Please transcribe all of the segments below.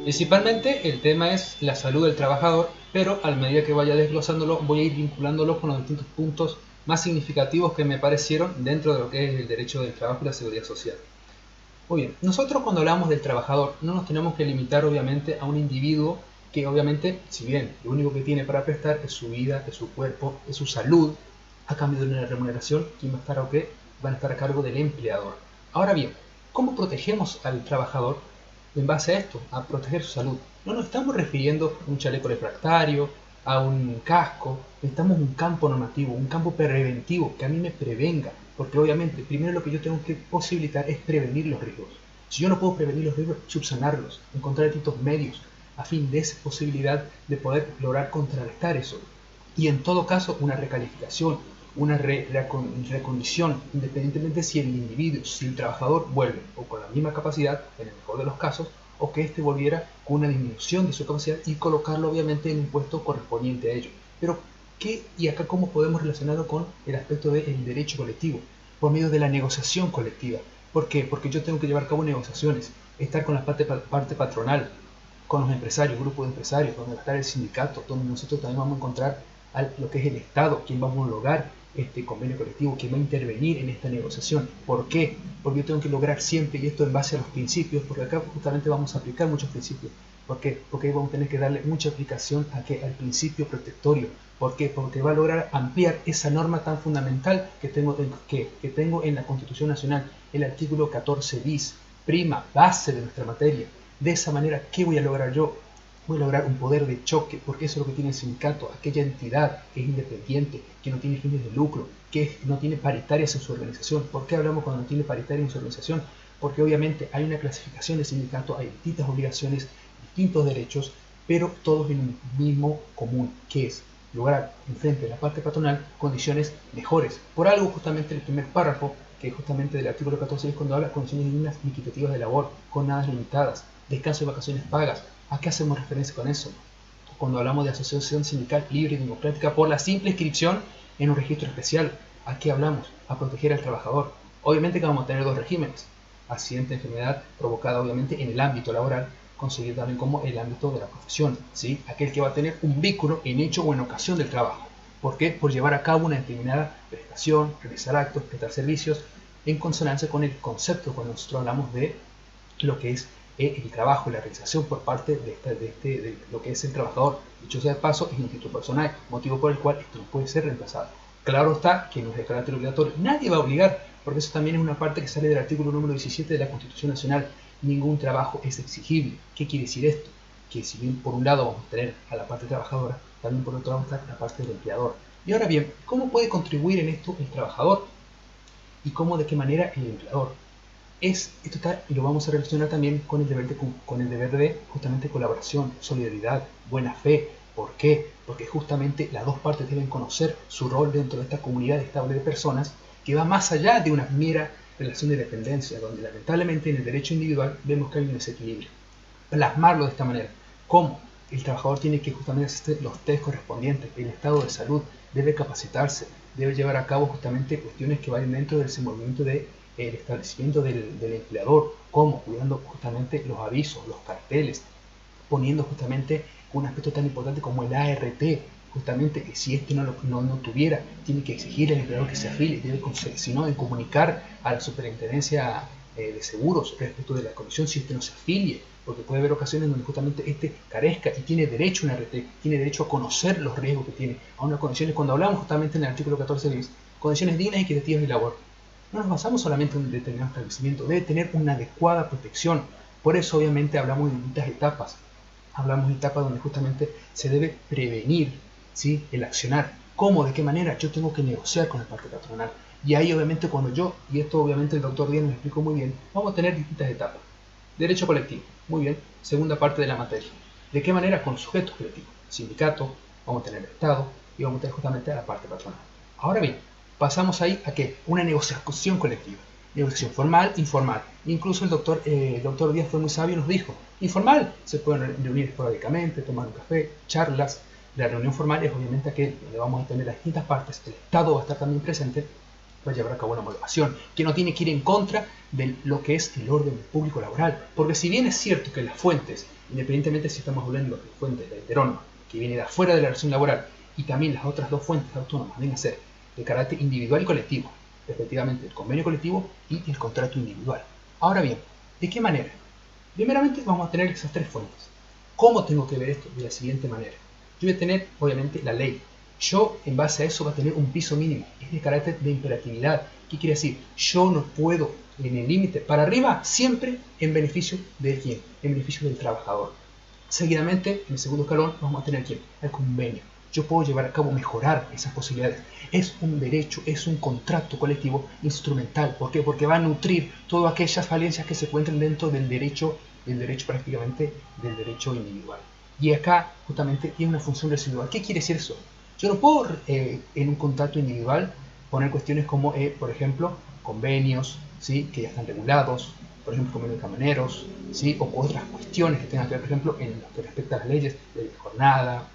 Principalmente el tema es la salud del trabajador, pero a medida que vaya desglosándolo voy a ir vinculándolo con los distintos puntos más significativos que me parecieron dentro de lo que es el derecho del trabajo y la seguridad social. Muy bien, nosotros cuando hablamos del trabajador no nos tenemos que limitar obviamente a un individuo que obviamente, si bien lo único que tiene para prestar es su vida, es su cuerpo, es su salud, a cambio de una remuneración, ¿quién va a estar o qué? Van a estar a cargo del empleador. Ahora bien, ¿cómo protegemos al trabajador en base a esto? A proteger su salud. No nos estamos refiriendo a un chaleco refractario, a un casco, necesitamos un campo normativo, un campo preventivo que a mí me prevenga, porque obviamente primero lo que yo tengo que posibilitar es prevenir los riesgos. Si yo no puedo prevenir los riesgos, subsanarlos, encontrar distintos medios a fin de esa posibilidad de poder lograr contrarrestar eso. Y en todo caso, una recalificación, una recondición, independientemente si el individuo, si el trabajador vuelve o con la misma capacidad, en el mejor de los casos, o que éste volviera con una disminución de su capacidad y colocarlo obviamente en un puesto correspondiente a ello. Pero, ¿qué y acá cómo podemos relacionarlo con el aspecto del derecho colectivo? Por medio de la negociación colectiva. ¿Por qué? Porque yo tengo que llevar a cabo negociaciones, estar con la parte patronal, con los empresarios, grupos de empresarios, donde va a estar el sindicato, donde nosotros también vamos a encontrar lo que es el Estado, quien va a homologar este convenio colectivo, quien va a intervenir en esta negociación. ¿Por qué? Porque yo tengo que lograr siempre, y esto en base a los principios, porque acá justamente vamos a aplicar muchos principios. ¿Por qué? Porque vamos a tener que darle mucha aplicación al principio protectorio. ¿Por qué? Porque va a lograr ampliar esa norma tan fundamental que tengo en la Constitución Nacional, el artículo 14 bis, prima, base de nuestra materia. De esa manera, ¿qué voy a lograr yo? Voy a lograr un poder de choque, porque eso es lo que tiene el sindicato, aquella entidad que es independiente, que no tiene fines de lucro, que no tiene paritarias en su organización. ¿Por qué hablamos cuando no tiene paritaria en su organización? Porque obviamente hay una clasificación de sindicato, hay distintas obligaciones, distintos derechos, pero todos en un mismo común, que es lograr en frente de la parte patronal condiciones mejores. Por algo justamente el primer párrafo, que es justamente del artículo 14, es cuando habla de condiciones dignas y equitativas de labor, jornadas limitadas, descanso y vacaciones pagas. ¿A qué hacemos referencia con eso? Cuando hablamos de asociación sindical libre y democrática por la simple inscripción en un registro especial, ¿a qué hablamos? A proteger al trabajador. Obviamente que vamos a tener dos regímenes: accidente, enfermedad provocada obviamente en el ámbito laboral, conseguido también como el ámbito de la profesión, ¿sí? Aquel que va a tener un vínculo en hecho o en ocasión del trabajo. ¿Por qué? Por llevar a cabo una determinada prestación, realizar actos, prestar servicios, en consonancia con el concepto cuando nosotros hablamos de lo que es el trabajo y la realización por parte de lo que es el trabajador. Dicho sea de paso, es un título personal, motivo por el cual esto no puede ser reemplazado. Claro está que no es de carácter obligatorio, nadie va a obligar, porque eso también es una parte que sale del artículo número 17 de la Constitución Nacional. Ningún trabajo es exigible. ¿Qué quiere decir esto? Que si bien por un lado vamos a tener a la parte trabajadora, también por otro lado vamos a estar la parte del empleador. Y ahora bien, ¿cómo puede contribuir en esto el trabajador? ¿Y cómo, de qué manera el empleador? Esto está, y lo vamos a relacionar también con el deber de justamente colaboración, solidaridad, buena fe. ¿Por qué? Porque justamente las dos partes deben conocer su rol dentro de esta comunidad estable de personas que va más allá de una mera relación de dependencia, donde lamentablemente en el derecho individual vemos que hay un desequilibrio. Plasmarlo de esta manera. ¿Cómo? El trabajador tiene que justamente hacer los test correspondientes, el estado de salud, debe capacitarse, debe llevar a cabo justamente cuestiones que vayan dentro del desenvolvimiento del establecimiento del empleador, como cuidando justamente los avisos, los carteles, poniendo justamente un aspecto tan importante como el ART, justamente que si este no tuviera, tiene que exigir al empleador que se afilie, debe, si no, en comunicar a la superintendencia de seguros respecto de la comisión si este no se afilie, porque puede haber ocasiones donde justamente este carezca y tiene derecho a un RT, tiene derecho a conocer los riesgos que tiene, a unas condiciones, cuando hablamos justamente en el artículo 14 bis, condiciones dignas y equitativas de labor. No nos basamos solamente en un determinado establecimiento, debe tener una adecuada protección. Por eso obviamente hablamos de distintas etapas. Hablamos de etapas donde justamente se debe prevenir, ¿sí?, el accionar. ¿Cómo? ¿De qué manera? Yo tengo que negociar con la parte patronal. Y ahí obviamente cuando yo, y esto obviamente el doctor Díaz nos explicó muy bien, vamos a tener distintas etapas. Derecho colectivo, muy bien, segunda parte de la materia. ¿De qué manera? Con sujetos colectivos, sindicato, vamos a tener Estado y vamos a tener justamente a la parte patronal. Ahora bien, pasamos ahí a ¿qué? Una negociación colectiva. Negociación formal, informal. Incluso el doctor Díaz fue muy sabio y nos dijo, informal, se pueden reunir esporádicamente, tomar un café, charlas. La reunión formal es obviamente aquel donde vamos a tener las distintas partes, el Estado va a estar también presente, va a llevar a cabo una homologación, que no tiene que ir en contra de lo que es el orden público laboral. Porque si bien es cierto que las fuentes independientemente si estamos hablando de fuentes de heterónoma, que viene de afuera de la relación laboral, y también las otras dos fuentes autónomas vienen a ser de carácter individual y colectivo, respectivamente el convenio colectivo y el contrato individual. Ahora bien, ¿de qué manera? Primeramente vamos a tener esas tres fuentes. ¿Cómo tengo que ver esto? De la siguiente manera. Yo voy a tener, obviamente, la ley. Yo, en base a eso, va a tener un piso mínimo. Es de carácter de imperatividad. ¿Qué quiere decir? Yo no puedo, en el límite para arriba, siempre en beneficio de quién? En beneficio del trabajador. Seguidamente, en el segundo escalón, vamos a tener quién? El convenio. Yo puedo llevar a cabo, mejorar esas posibilidades. Es un derecho, es un contrato colectivo instrumental. ¿Por qué? Porque va a nutrir todas aquellas falencias que se encuentran dentro del derecho prácticamente del derecho individual. Y acá justamente tiene una función residual. ¿Qué quiere decir eso? Yo no puedo en un contrato individual poner cuestiones como, por ejemplo, convenios, ¿sí? Que ya están regulados, por ejemplo, convenios de camioneros, ¿sí? O otras cuestiones que tengan que ver, por ejemplo, en lo que respecta a las leyes de jornada,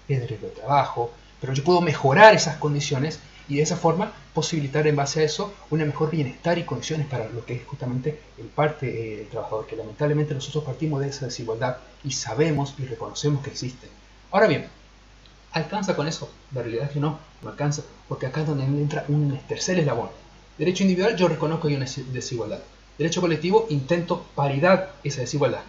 de derecho de trabajo, pero yo puedo mejorar esas condiciones y de esa forma posibilitar en base a eso un mejor bienestar y condiciones para lo que es justamente el parte del trabajador, que lamentablemente nosotros partimos de esa desigualdad y sabemos y reconocemos que existe. Ahora bien, ¿alcanza con eso? La realidad es que no alcanza, porque acá es donde entra un tercer eslabón. Derecho individual, yo reconozco que hay una desigualdad. Derecho colectivo, intento paridad esa desigualdad.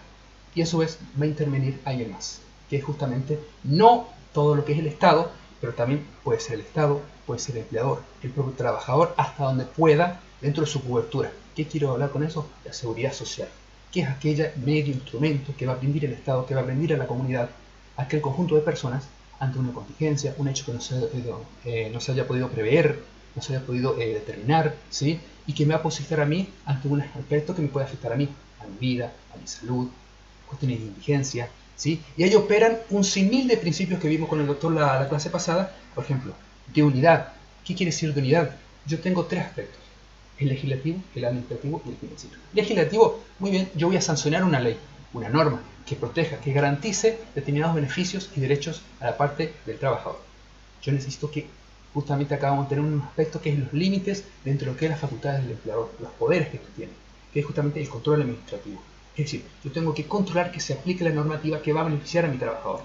Y a su vez va a intervenir alguien más, que es justamente no todo lo que es el Estado, pero también puede ser el Estado, puede ser el empleador, el propio trabajador, hasta donde pueda, dentro de su cobertura. ¿Qué quiero hablar con eso? La seguridad social, que es aquella medio instrumento que va a brindar el Estado, que va a brindar a la comunidad, a aquel conjunto de personas, ante una contingencia, un hecho que no se haya podido prever, no se haya podido determinar, ¿sí? Y que me va a posicionar a mí ante un aspecto que me puede afectar a mí, a mi vida, a mi salud, cuestiones de indigencia, ¿sí? Y ahí operan un sinfín de principios que vimos con el doctor la clase pasada, por ejemplo, de unidad. ¿Qué quiere decir de unidad? Yo tengo tres aspectos: el legislativo, el administrativo y el financiero. Legislativo, muy bien, yo voy a sancionar una ley, una norma que proteja, que garantice determinados beneficios y derechos a la parte del trabajador. Yo necesito que justamente acá vamos a tener un aspecto que es los límites dentro de lo que es las facultades del empleador, los poderes que tiene, que es justamente el control administrativo. Es decir, yo tengo que controlar que se aplique la normativa que va a beneficiar a mi trabajador.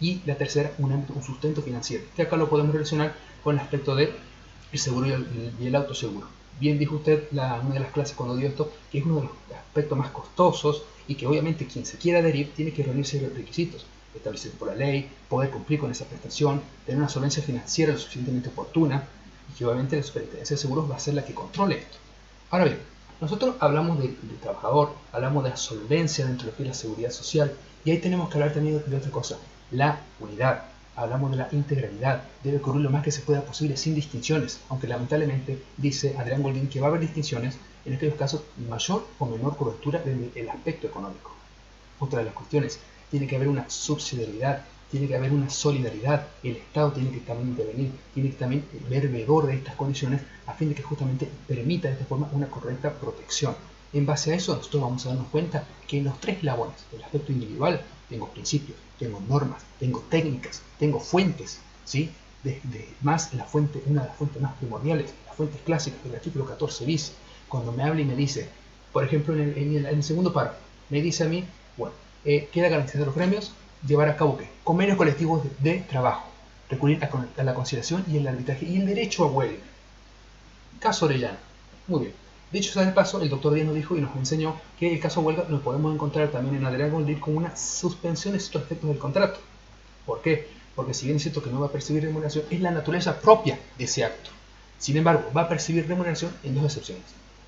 Y la tercera, un sustento financiero, que acá lo podemos relacionar con el aspecto del seguro y el autoseguro. Bien dijo usted en una de las clases cuando dio esto, que es uno de los aspectos más costosos y que obviamente quien se quiera adherir tiene que reunir ciertos requisitos establecidos por la ley, poder cumplir con esa prestación, tener una solvencia financiera lo suficientemente oportuna y que obviamente la Superintendencia de Seguros va a ser la que controle esto. Ahora bien, nosotros hablamos del trabajador, hablamos de la solvencia dentro de lo que es la seguridad social y ahí tenemos que hablar también de otra cosa, la unidad. Hablamos de la integralidad, debe ocurrir lo más que se pueda posible sin distinciones, aunque lamentablemente dice Adrián Goldín que va a haber distinciones en aquellos casos mayor o menor cobertura del aspecto económico. Otra de las cuestiones, tiene que haber una subsidiariedad, tiene que haber una solidaridad, el Estado tiene que también intervenir, tiene que también ver veedor de estas condiciones a fin de que justamente permita de esta forma una correcta protección. En base a eso nosotros vamos a darnos cuenta que en los tres eslabones, el aspecto individual, tengo principios, tengo normas, tengo técnicas, tengo fuentes, ¿sí? Más la fuente, una de las fuentes más primordiales, las fuentes clásicas del artículo 14 bis, cuando me habla y me dice, por ejemplo en el segundo párrafo, me dice a mí, bueno, queda garantizado los gremios, llevar a cabo ¿qué? Convenios colectivos de trabajo, recurrir a la conciliación y el arbitraje y el derecho a huelga. Caso Orellana. Muy bien. Dicho sea de paso, el doctor Díaz nos dijo y nos enseñó que el caso huelga lo podemos encontrar también en Adrián Goldín como una suspensión de ciertos aspectos del contrato. ¿Por qué? Porque si bien es cierto que no va a percibir remuneración, es la naturaleza propia de ese acto. Sin embargo, va a percibir remuneración en dos excepciones.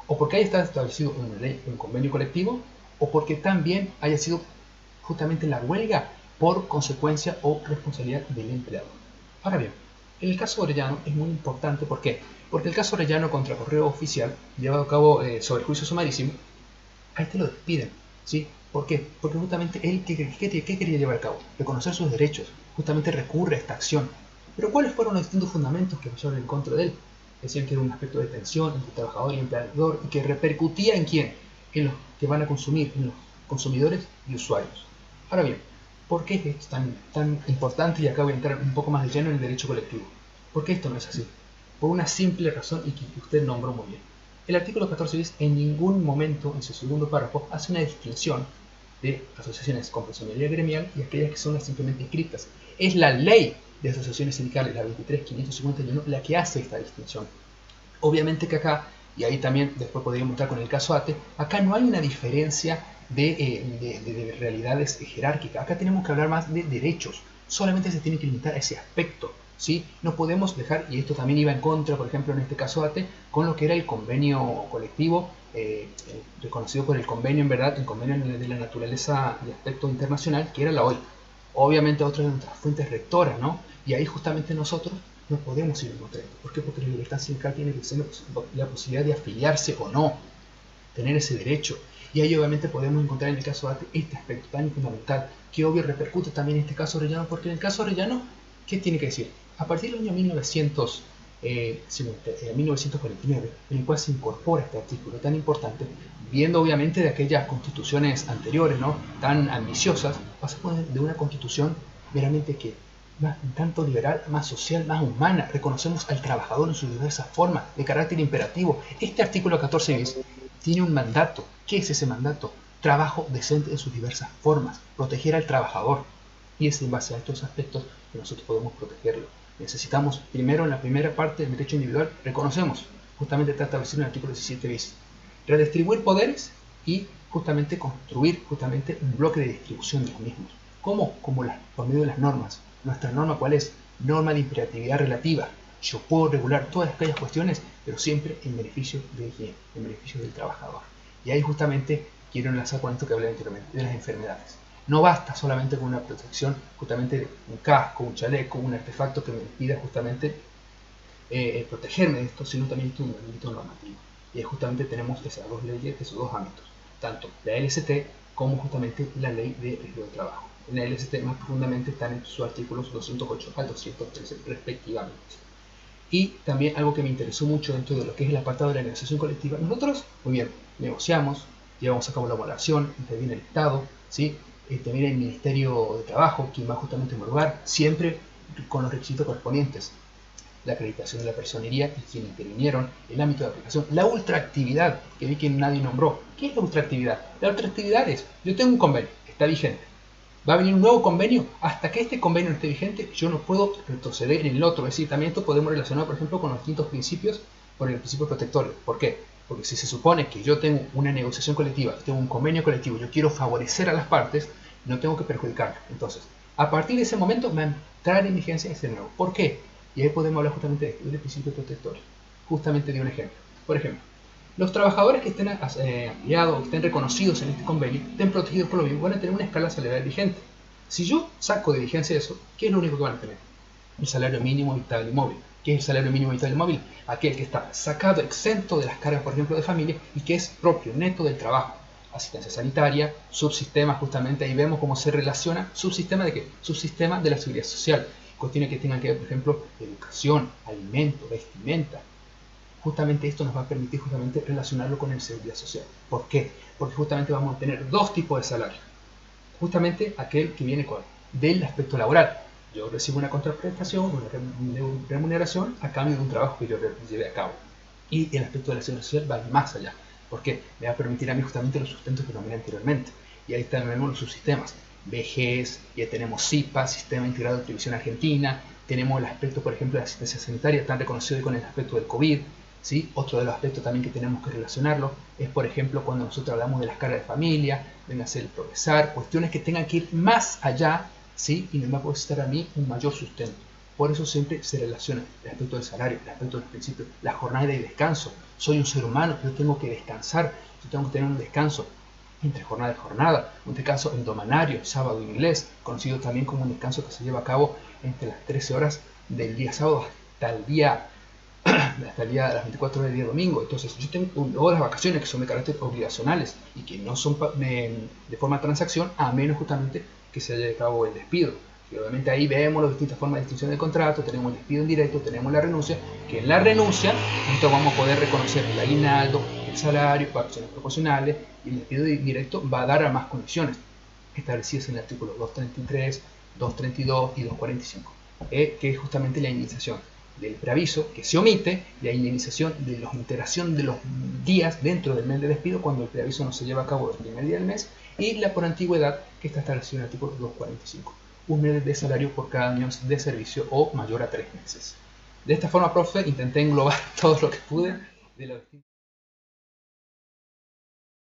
O porque haya estado establecido en una ley, un convenio colectivo, o porque también haya sido justamente la huelga por consecuencia o responsabilidad del empleador. Ahora bien, en el caso Orellano es muy importante, ¿por qué? Porque el caso Orellano contra correo oficial, llevado a cabo sobre juicio sumarísimo, a este lo despiden, ¿sí? ¿Por qué? Porque justamente él, ¿qué quería llevar a cabo? Reconocer sus derechos, justamente recurre a esta acción. Pero ¿cuáles fueron los distintos fundamentos que pasaron en contra de él? Decían que era un aspecto de tensión entre trabajador y empleador y que repercutía en quién, en los que van a consumir, en los consumidores y usuarios. Ahora bien, ¿por qué es tan importante? Y acá voy a entrar un poco más de lleno en el derecho colectivo. ¿Por qué esto no es así? Por una simple razón y que usted nombró muy bien. El artículo 14 bis en ningún momento, en su segundo párrafo, hace una distinción de asociaciones con personalidad gremial y aquellas que son las simplemente inscritas. Es la ley de asociaciones sindicales, la 23.551, la que hace esta distinción. Obviamente que acá, y ahí también después podríamos entrar con el caso ATE, acá no hay una diferencia de realidades jerárquicas. Acá tenemos que hablar más de derechos. Solamente se tiene que limitar a ese aspecto, ¿sí? No podemos dejar, y esto también iba en contra, por ejemplo, en este caso ATE, con lo que era el convenio colectivo, reconocido por el convenio, en verdad, el convenio de la naturaleza de aspecto internacional, que era la OIT. Obviamente otra de nuestras fuentes rectoras, ¿no? Y ahí justamente nosotros no podemos ir en contra de esto. ¿Por qué? Porque la libertad sindical tiene que ser la posibilidad de afiliarse o no, tener ese derecho. Y ahí obviamente podemos encontrar en el caso de ATE este aspecto tan fundamental, que obvio repercute también en este caso Orellano, porque en el caso Orellano, ¿qué tiene que decir? A partir del año 1949, en el cual se incorpora este artículo tan importante, viendo obviamente de aquellas constituciones anteriores, ¿no?, tan ambiciosas, pasamos de una constitución meramente que más tanto liberal, más social, más humana. Reconocemos al trabajador en sus diversas formas, de carácter imperativo. Este artículo 14 bis tiene un mandato. ¿Qué es ese mandato? Trabajo decente en sus diversas formas, proteger al trabajador. Y es en base a estos aspectos que nosotros podemos protegerlo. Necesitamos, primero, en la primera parte del derecho individual, reconocemos, justamente está establecido en el artículo 17 bis, redistribuir poderes y justamente construir justamente un bloque de distribución de los mismos. ¿Cómo? Por medio de las normas. Nuestra norma, ¿cuál es? Norma de imperatividad relativa. Yo puedo regular todas aquellas cuestiones, pero siempre en beneficio de quién, en beneficio del trabajador. Y ahí justamente quiero enlazar con esto que hablé anteriormente, de las enfermedades. No basta solamente con una protección, justamente de un casco, un chaleco, un artefacto que me impida justamente protegerme de esto, sino también un ámbito normativo. Y ahí justamente tenemos esas dos leyes, esos dos ámbitos, tanto la LST como justamente la ley de riesgo de trabajo. En la LST más profundamente están en sus artículos 208 al 213 respectivamente. Y también algo que me interesó mucho dentro de lo que es el apartado de la negociación colectiva, nosotros, muy bien, negociamos, llevamos a cabo la evaluación, interviene el Estado, ¿sí? También el Ministerio de Trabajo, quien va justamente a homologar, siempre con los requisitos correspondientes, la acreditación de la personería y quienes intervinieron, el ámbito de aplicación, la ultraactividad, que vi que nadie nombró. ¿Qué es la ultraactividad? La ultraactividad es, yo tengo un convenio, está vigente, va a venir un nuevo convenio, hasta que este convenio no esté vigente, yo no puedo retroceder en el otro. Es decir, también esto podemos relacionar, por ejemplo, con los distintos principios, por el principio protectorio. ¿Por qué? Porque si se supone que yo tengo una negociación colectiva, tengo un convenio colectivo, yo quiero favorecer a las partes, no tengo que perjudicar. Entonces, a partir de ese momento va a entrar en vigencia ese nuevo. ¿Por qué? Y ahí podemos hablar justamente del principio protectorio. Justamente de un ejemplo. Por ejemplo, los trabajadores que estén afiliados, que estén reconocidos en este convenio, estén protegidos por lo mismo, van a tener una escala salarial vigente. Si yo saco de vigencia eso, ¿qué es lo único que van a tener? El salario mínimo vital y móvil. ¿Qué es el salario mínimo vital y móvil? Aquel que está sacado, exento de las cargas, por ejemplo, de familia y que es propio, neto del trabajo. Asistencia sanitaria, subsistema, justamente ahí vemos cómo se relaciona. ¿Subsistema de qué? Subsistema de la seguridad social. Cuestiones que tengan que ver, por ejemplo, educación, alimento, vestimenta. Justamente esto nos va a permitir justamente relacionarlo con el seguridad social. ¿Por qué? Porque justamente vamos a tener dos tipos de salario. Justamente aquel que viene del aspecto laboral. Yo recibo una contraprestación, una remuneración a cambio de un trabajo que yo lleve a cabo. Y el aspecto de la seguridad social va más allá. ¿Por qué? Me va a permitir a mí justamente los sustentos que nombré anteriormente. Y ahí tenemos los subsistemas. VGES, ya tenemos SIPA, Sistema Integrado de Previsión Argentina. Tenemos el aspecto, por ejemplo, de la asistencia sanitaria, tan reconocido con el aspecto del COVID. ¿Sí? Otro de los aspectos también que tenemos que relacionarlo es, por ejemplo, cuando nosotros hablamos de las cargas de familia, venga a ser el progresar, cuestiones que tengan que ir más allá, ¿sí? Y me va a necesitar a mí un mayor sustento. Por eso siempre se relaciona el aspecto del salario, el aspecto del principio, la jornada de descanso. Soy un ser humano, yo tengo que descansar, yo tengo que tener un descanso entre jornada y jornada, un descanso endomanario, sábado inglés, conocido también como un descanso que se lleva a cabo entre las 13 horas del día sábado hasta el día de las 24 horas del día domingo. Entonces yo tengo horas de vacaciones que son de carácter obligacionales y que no son de forma de transacción, a menos justamente que se haya llevado a cabo el despido. Y obviamente ahí vemos las distintas formas de extinción del contrato, tenemos el despido indirecto, tenemos la renuncia, que en la renuncia nosotros vamos a poder reconocer el aguinaldo, el salario, vacaciones proporcionales, y el despido indirecto va a dar a más condiciones establecidas en el artículo 233, 232 y 245, que es justamente la indemnización. del preaviso que se omite, la indemnización de la integración de los días dentro del mes de despido cuando el preaviso no se lleva a cabo el primer día del mes, y la por antigüedad que está establecida en el artículo 245, un mes de salario por cada año de servicio o mayor a 3 meses. De esta forma, profe, intenté englobar todo lo que pude de la